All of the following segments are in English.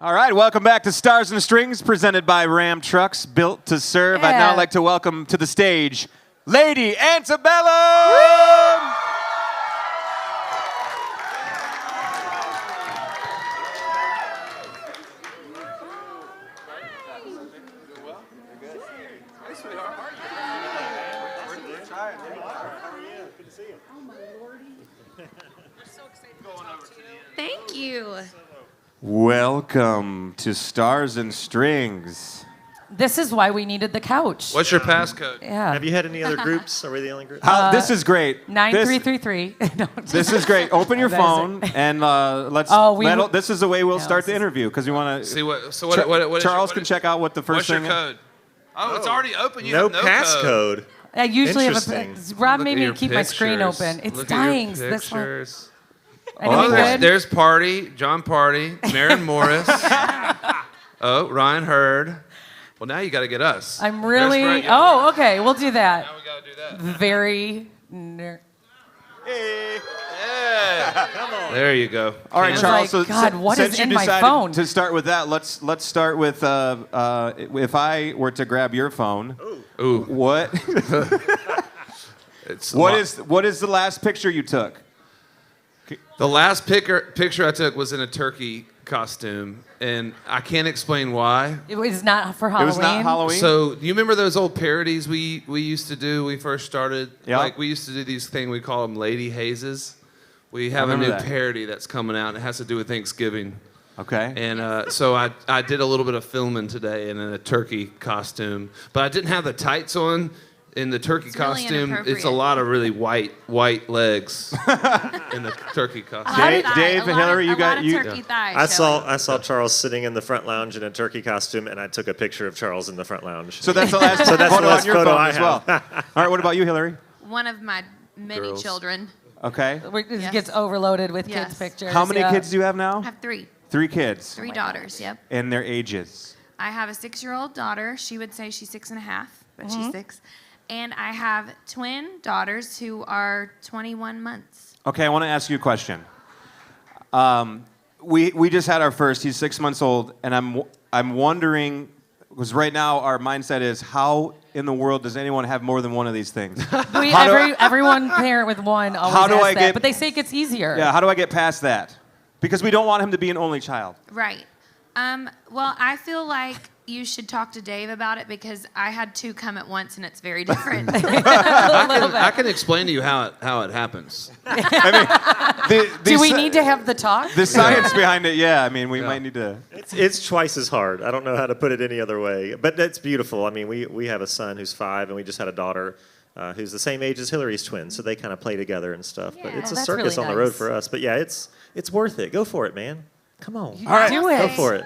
All right, welcome back to Stars and Strings, presented by Ram Trucks, built to serve. I'd now like to welcome to the stage, Lady Antebellum! Thank you. Welcome to Stars and Strings. This is why we needed the couch. What's your passcode? Yeah. Have you had any other groups? Are we the only group? This is great. 9333. No, This is great. Open your phone and let's. This is the way we'll start the interview because we want to see what. So what? Charles can check out what the first thing. What's your code? Oh, it's already open. You No have no passcode. I usually have Interesting. Rob Look made at me your keep my screen pictures. open. It's Look at your dying. This one. pictures. Anything good? There's Party, John Party, Maren Morris. Oh, Ryan Hurd. Well, now you got to get us. I'm really. There's Brett Oh, okay. We'll do that. Now we got to do that. Very. Yeah. Come on. There you go. All right, was Charles. like, God, what is since you in my decided phone? to start with that, let's start with if I were to grab your phone. Ooh. What? What is the last picture you took? The last picture I took was in a turkey costume, and I can't explain why. It was not for Halloween. It was not Halloween. So, you remember those old parodies we used to do when we first started? Yeah. Like, we used to do these things, we call them Lady Hazes. We have a new parody that's coming out, and it has to do with Thanksgiving. Okay. And so I did a little bit of filming today in a turkey costume, but I didn't have the tights on. In the turkey costume, it's a lot of really white legs in the turkey costume. Dave and Hillary, you got you. Turkey thighs I saw Charles sitting in the front lounge in a turkey costume, and I took a picture of Charles in the front lounge. So that's the last So that's photo the last on your photo phone I as well. have. All right, what about you, Hillary? One of my many Girls. children. Okay. It Yes. gets overloaded with Yes. kids' pictures. How many kids do you have I now? have three. 3 kids. Three daughters, yep. And their ages. I have a 6-year-old daughter. She would say she's 6.5, but she's 6. And I have twin daughters who are 21 months. Okay, I want to ask you a question. We just had our first. He's 6 months old, and I'm wondering, because right now our mindset is, how in the world does anyone have more than one of these things? Everyone parent with one always How do asks I that, get- but they say it gets easier. Yeah, how do I get past that? Because we don't want him to be an only child. Right. Well, I feel like you should talk to Dave about it because I had 2 come at once and it's very different. I can explain to you how it happens. Do we need to have the talk? The science behind it, yeah. I mean, we might need to. It's twice as hard. I don't know how to put it any other way. But that's beautiful. I mean, we have a son who's 5, and we just had a daughter who's the same age as Hillary's twin, so they kind of play together and stuff. But Yeah. it's Oh, a that's circus really on the road nice. for us. But yeah, it's worth it. Go for it, man. Come on. All right. Do it. Go for it.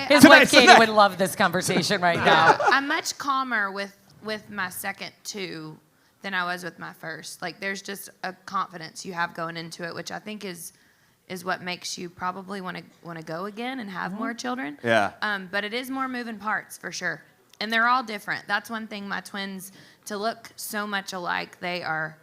His wife Katie would love this conversation right now. I'm much calmer with my second 2 than I was with my first. Like, there's just a confidence you have going into it, which I think is what makes you probably want to go again and have more children. Yeah. But it is more moving parts for sure, and they're all different. That's one thing. My twins, to look so much alike, they are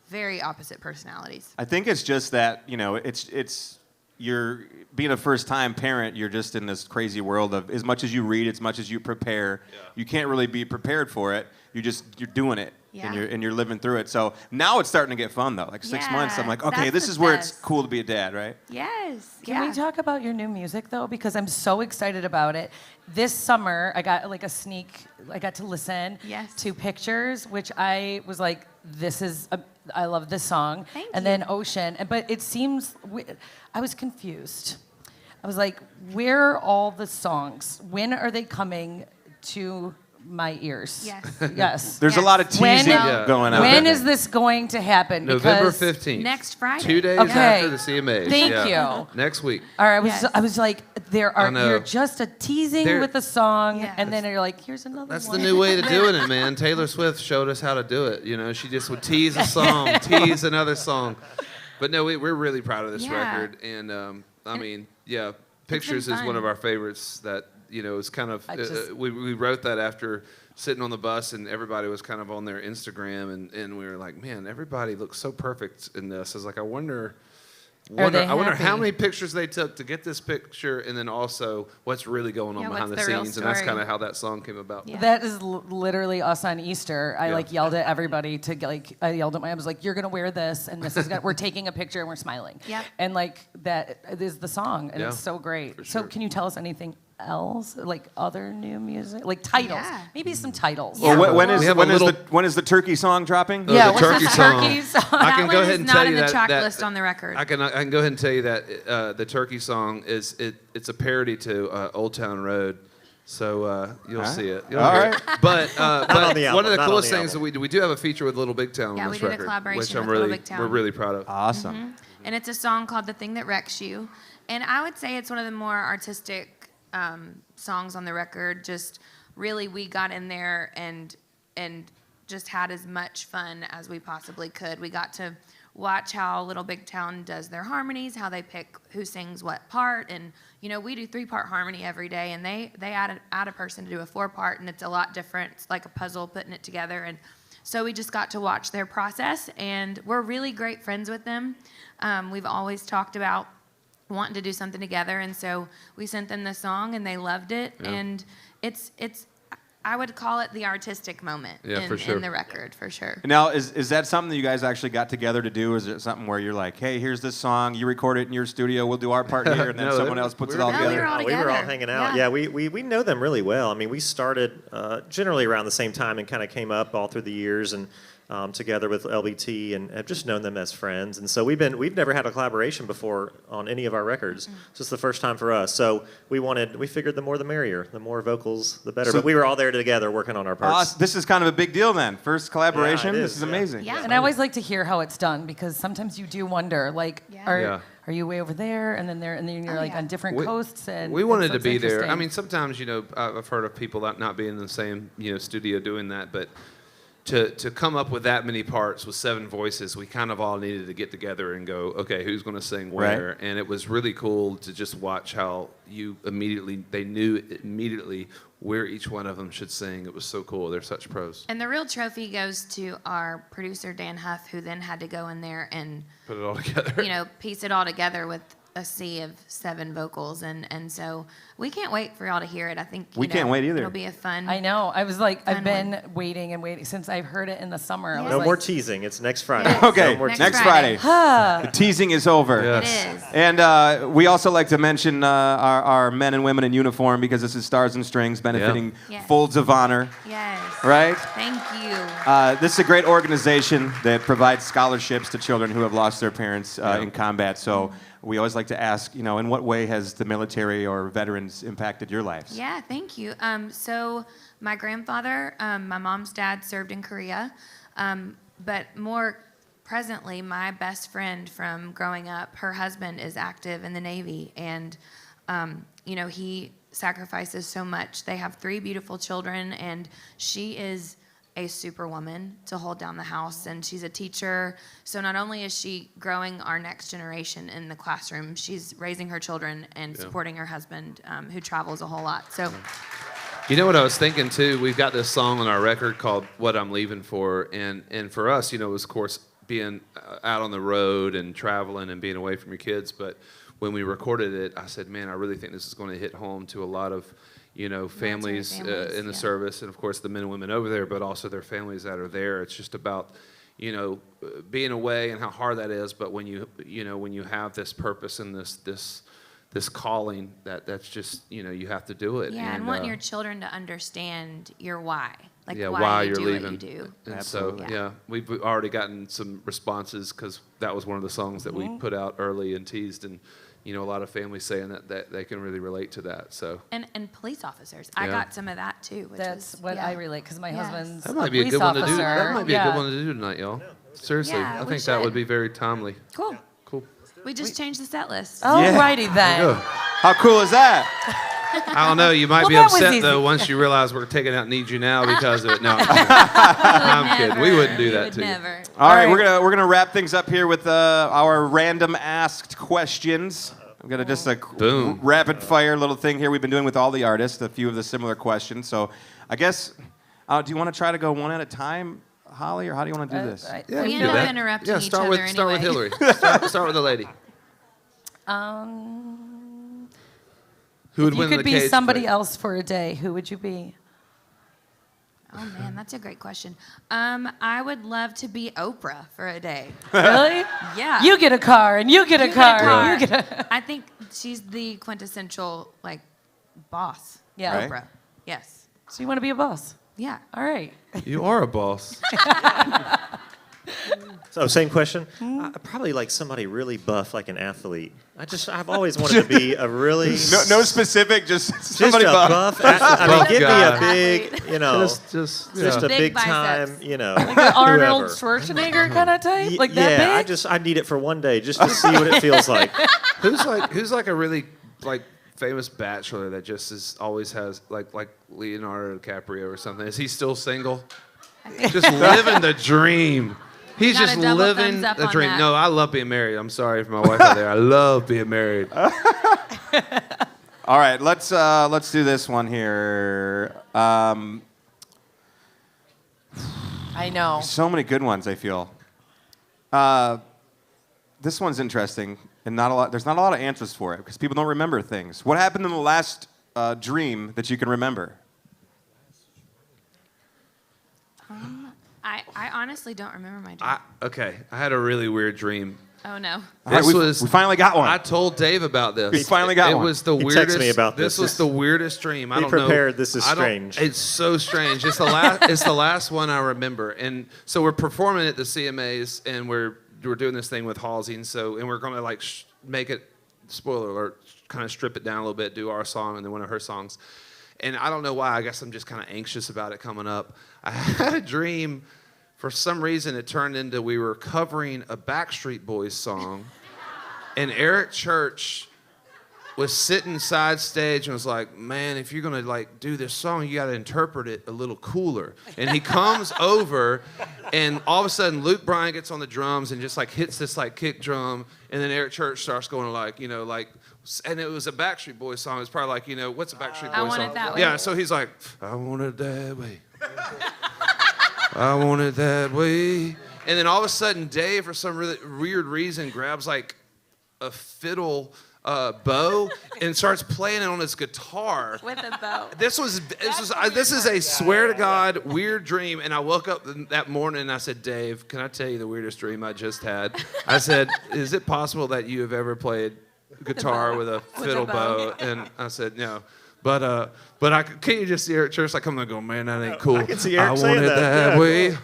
very opposite personalities. I think it's just that, it's you're being a first-time parent, you're just in this crazy world of as much as you read, as much as you prepare, you can't really be prepared for it. You're doing it, Yeah. and you're living through it. So now it's starting to get fun, though. Like 6 months, I'm like, okay, that's this the is where it's best. cool to be a dad, right? Yes. Can we talk about your new music though? Because I'm so excited about it. This summer, I got like a sneak. I got to listen Yes. to Pictures, which I was like, I love this song. Thank and you. then Ocean, but it seems I was confused. I was like, where are all the songs? When are they coming to my ears? Yes. Yes. There's a Yes. lot of teasing When- going on. When is this going to happen? November Because 15th. Next Friday. 2 days Okay. after the CMAs. Thank Yeah. you. Next week. All right, Yes. I was like, I know. you're just a teasing There- with a song, Yeah. and then you're like, here's another That's one. the new way to doing it, man. Taylor Swift showed us how to do it. She just would tease a song, tease another song. But no, we're really proud of this Yeah. record. And I mean, yeah, Pictures is fun. one of our favorites that, is kind of, we wrote that after sitting on the bus and everybody was kind of on their Instagram and we were like, man, everybody looks so perfect in this. I was like, I wonder I wonder how happy? many pictures they took to get this picture, and then also what's really going on Yeah, behind the what's the real scenes, and that's story? kind of how that song came about. Yeah. That is literally us on Easter. I Yeah. yelled at everybody I yelled at I was like, you're gonna wear this, and this is we're taking a picture and we're smiling. Yep. And that is the song, and Yeah, it's so great. for So sure. can you tell us anything else, like other new music, like titles? Yeah. Maybe some titles. Yeah. Well, when We is have a when is little- when is the turkey song dropping? Yeah, the what's turkey this song. turkey song? I That can go one ahead is and not tell in you the that track that- list on the record. I can go ahead and tell you that the turkey song it's a parody to Old Town Road. So you'll All right. see it. You'll All hear right. it. But on the one of album, the not on coolest the things that album. we do have a feature with Little Big Town Yeah, on we this did a record, collaboration which I'm with Little really Big Town. we're really proud of. Awesome. And it's a song called "The Thing That Wrecks You," and I would say it's one of the more artistic songs on the record. Just really, we got in there and just had as much fun as we possibly could. We got to watch how Little Big Town does their harmonies, how they pick who sings what part, and we do 3-part harmony every day, and they add a person to do a 4-part, and it's a lot different. It's like a puzzle putting it together, and so we just got to watch their process, and we're really great friends with them. We've always talked about wanting to do something together, and so we sent them the song, and they loved it, Yeah. and it's I would call it the artistic moment for sure. in the record, for sure. Now, is that something that you guys actually got together to do, or is it something where you're like, hey, here's this song, you record it in your studio, we'll do our part here, and then No, someone else puts it we all were- No, we together? were all We were all together. hanging out. Yeah. Yeah, we know them really well. I mean, we started generally around the same time and kind of came up all through the years and together with LBT and have just known them as friends. And so we've never had a collaboration before on any of our records. So it's the first time for us. So we figured the more the merrier, the more vocals the better. So- But we were all there together working on our parts. This is kind of a big deal then. First collaboration. Yeah, it This is, is yeah. amazing. Yeah. And I always like to hear how it's done because sometimes you do wonder, like, Yeah. Yeah. are you way over there, and then you're Oh, like yeah. on different We- coasts, and We wanted so to it's be there. I interesting. mean, sometimes I've heard of people not being in the same studio doing that, but to come up with that many parts with 7 voices, we kind of all needed to get together and go, okay, who's going to sing where? Right. And it was really cool to just watch how they knew immediately where each one of them should sing. It was so cool. They're such pros. And the real trophy goes to our producer, Dan Huff, who then had to go in there and, Put it all together. piece it all together with a sea of 7 vocals. And so we can't wait for y'all to hear it. I think We can't wait either. It'll be a fun. I know. I was like, I've Fun been waiting and waiting since I've heard it in the summer. I Yeah. was No like, more teasing. It's next Friday. Yes. Okay, No more Next next Friday. Friday. The teasing is over. Yeah. It is. And we also like to mention our men and women in uniform because this is Stars and Strings benefiting Yes. Folds of Honor, Yes. right? Thank you. This is a great organization that provides scholarships to children who have lost their parents in combat. So we always like to ask, in what way has the military or veterans impacted your lives? Yeah, thank you. So my grandfather, my mom's dad served in Korea, but more presently, my best friend from growing up, her husband is active in the Navy, and he sacrifices so much. They have 3 beautiful children, and she is a superwoman to hold down the house, and she's a teacher. So not only is she growing our next generation in the classroom, she's raising her children and supporting her husband, who travels a whole lot. So You know what I was thinking too? We've got this song on our record called "What I'm Leaving For," and for us, it was of course being out on the road and traveling and being away from your kids. But when we recorded it, I said, "Man, I really think this is going to hit home to a lot of families in the yeah. service, and of course the men and women over there, but also their families that are there." It's just about being away and how hard that is. But when you have this purpose and this calling, that's just you have to do it. yeah, and want your children to understand your why, like yeah, why you you're do leaving. what you do. And Absolutely. so, yeah, we've already gotten some responses because that was one of the songs that we put out early and teased, and a lot of families saying that they can really relate to that. So And police officers, I Yeah. got some of that too. Which that's was, what yeah. I relate because my Yes. husband's that might a be a police good one to officer. do. That might be a Yeah. good one to do tonight, y'all. Seriously, Yeah, I we think that would should. be very timely. Cool. Cool. We just changed the set list. Alrighty then. Go. How cool is that? I don't know. You might Well, be that was upset easy. though once you realize we're taking out "Need You Now" because of it. No, I'm kidding. We wouldn't do We that would to you. never. All right, right. we're gonna wrap things up here with our random asked questions. I'm gonna just Boom. rapid fire little thing here we've been doing with all the artists, a few of the similar questions. So I guess, do you want to try to go one at a time, Holly, or how do you want to do this? Yeah, We we end can do up that. interrupting Yeah, each start other with anyway. Hillary. Start with the lady. Who would You win could the be cage somebody fight? else for a day. Who would you be? Oh man, that's a great question. I would love to be Oprah for a day. Really? Yeah. You get a car, and you get a You car. get a car. And you get a... I think she's the quintessential like boss. Yeah. Right. Oprah. Yes. So you want to be a boss? Yeah. All right. You are a boss. So same question. Probably like somebody really buff, like an athlete. I've always wanted to be a really No specific, just just somebody a buff. buff. I mean, Buff give guy. me a big, just just a Big big time, biceps. Like an Arnold whoever. Schwarzenegger kind of type? Like that Yeah, big? I need it for one day just to see what it feels like. who's like a really like famous bachelor that just always has like Leonardo DiCaprio or something? Is he still single? Just living the dream. He's Got a just double living thumbs up the on dream. that. No, I love being married. I'm sorry for my wife out there. I love being married. All right, let's do this one here. I know. So many good ones, I feel. This one's interesting, and there's not a lot of answers for it because people don't remember things. What happened in the last dream that you can remember? I honestly don't remember my dream. I had a really weird dream. Oh no. All right, we finally got one. I told Dave about this. We finally got it one. was the He weirdest. texted me about this. this. Was the weirdest dream. I Be don't know. prepared, this is I don't- strange. It's so strange. It's the last. It's the last one I remember. And so we're performing at the CMAs, and we're doing this thing with Halsey, and we're gonna like make it. Spoiler alert! Kind of strip it down a little bit, do our song, and then one of her songs. And I don't know why. I guess I'm just kind of anxious about it coming up. I had a dream. For some reason, it turned into we were covering a Backstreet Boys song, and Eric Church was sitting side stage and was like, "Man, if you're gonna like do this song, you gotta interpret it a little cooler." And he comes over, and all of a sudden, Luke Bryan gets on the drums and just like hits this like kick drum, and then Eric Church starts going like, and it was a Backstreet Boys song. It's probably like, what's a Backstreet Boys I Want song? It That Way. Yeah, so he's like, "I want it that way." I want it that way. And then all of a sudden, Dave, for some really weird reason, grabs like a fiddle bow and starts playing it on his guitar. With a bow. This is a swear to God weird dream. And I woke up that morning and I said, "Dave, can I tell you the weirdest dream I just had?" I said, "Is it possible that you have ever played guitar with a fiddle bow?" And I said, "No." But can't you just see Eric Church like coming and going, "Man, that ain't cool. I can see Eric I saying want it that, that yeah. way."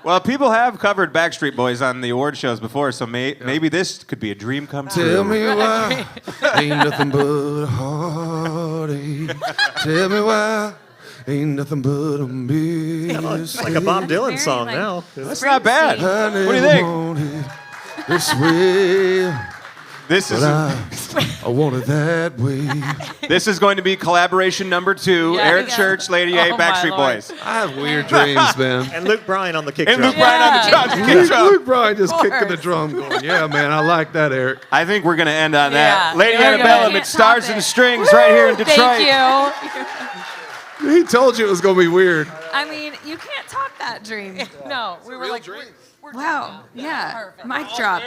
Well, people have covered Backstreet Boys on the award shows before, so maybe this could be a dream come true. Tell me why ain't nothing but a heartache. Tell me why ain't nothing but a mess. It's like a Bob Dylan Very, song like, now. That's not bad. I What do you never think? wanted this way, This is I want it that way. this is going to be collaboration number 2. Yeah. Eric Yeah. Church, Lady A, Oh, my Backstreet Lord. Boys. I have weird dreams, man. And Luke Bryan on the kick And drum. Luke Bryan on the drums. Yeah. Kick drum. Luke Bryan just Of kicking the course. drum going, "Yeah, man, I like that, Eric." I think we're going to end on that. Yeah. Lady There we go. Antebellum, Can't it stars top and it. strings right here in Detroit. Thank you. He told you it was going to be weird. I mean, you can't top that dream. No, we were like, dream. we're Wow. done. Yeah. Perfect. Mic drop.